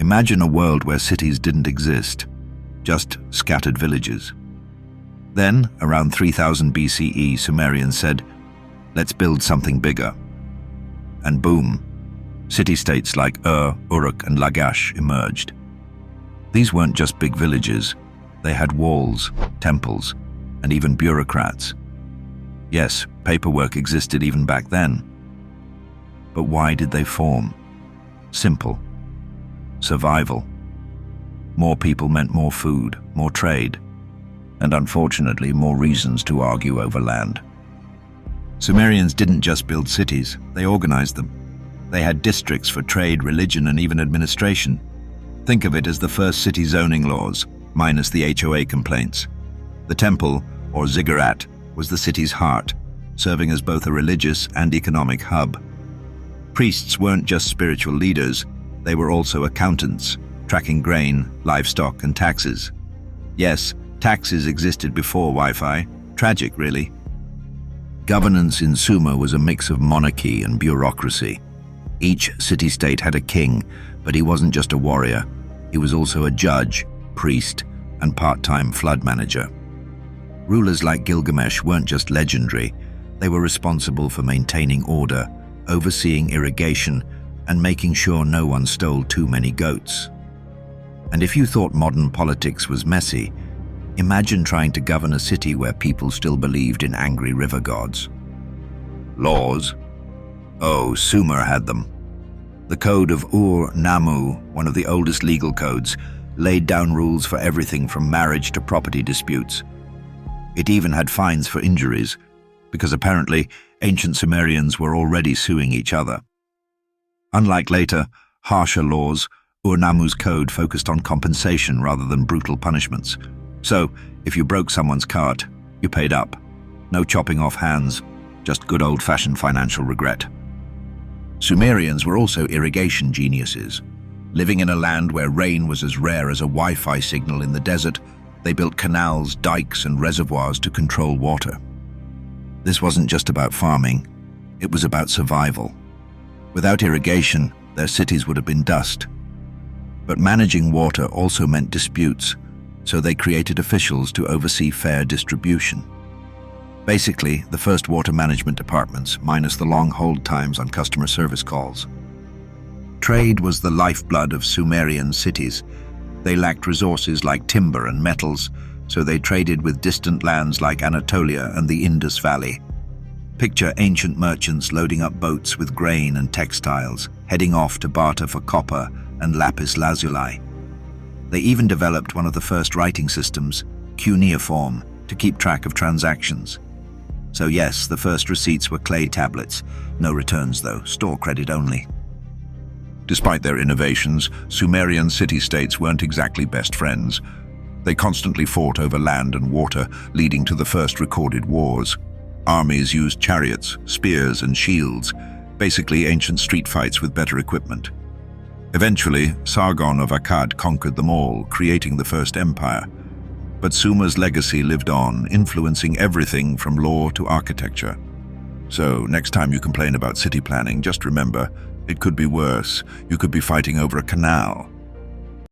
Imagine a world where cities didn't exist, just scattered villages. Then, around 3000 BCE, Sumerians said, let's build something bigger. And boom, city-states like Uruk, and Lagash emerged. These weren't just big villages, they had walls, temples, and even bureaucrats. Yes, paperwork existed even back then. But why did they form? Simple. Survival. More people meant more food, more trade, and unfortunately more reasons to argue over land. Sumerians didn't just build cities, they organized them. They had districts for trade, religion, and even administration. Think of it as the first city zoning laws, minus the HOA complaints. The temple, or ziggurat, was the city's heart, serving as both a religious and economic hub. Priests weren't just spiritual leaders, they were also accountants, tracking grain, livestock, and taxes. Yes, taxes existed before Wi-Fi. Tragic, really. Governance in Sumer was a mix of monarchy and bureaucracy. Each city-state had a king, but he wasn't just a warrior. He was also a judge, priest, and part-time flood manager. Rulers like Gilgamesh weren't just legendary. They were responsible for maintaining order, overseeing irrigation, and making sure no one stole too many goats. And if you thought modern politics was messy, imagine trying to govern a city where people still believed in angry river gods. Laws? Oh, Sumer had them. The Code of Ur-Nammu, one of the oldest legal codes, laid down rules for everything from marriage to property disputes. It even had fines for injuries, because apparently ancient Sumerians were already suing each other. Unlike later, harsher laws, Ur-Nammu's code focused on compensation rather than brutal punishments. So, if you broke someone's cart, you paid up. No chopping off hands, just good old-fashioned financial regret. Sumerians were also irrigation geniuses. Living in a land where rain was as rare as a Wi-Fi signal in the desert, they built canals, dikes, and reservoirs to control water. This wasn't just about farming, it was about survival. Without irrigation, their cities would have been dust. But managing water also meant disputes, so they created officials to oversee fair distribution. Basically, the first water management departments, minus the long hold times on customer service calls. Trade was the lifeblood of Sumerian cities. They lacked resources like timber and metals, so they traded with distant lands like Anatolia and the Indus Valley. Picture ancient merchants loading up boats with grain and textiles, heading off to barter for copper and lapis lazuli. They even developed one of the first writing systems, cuneiform, to keep track of transactions. So yes, the first receipts were clay tablets. No returns though, store credit only. Despite their innovations, Sumerian city-states weren't exactly best friends. They constantly fought over land and water, leading to the first recorded wars. Armies used chariots, spears, and shields, basically ancient street fights with better equipment. Eventually, Sargon of Akkad conquered them all, creating the first empire. But Sumer's legacy lived on, influencing everything from law to architecture. So, next time you complain about city planning, just remember, it could be worse. You could be fighting over a canal.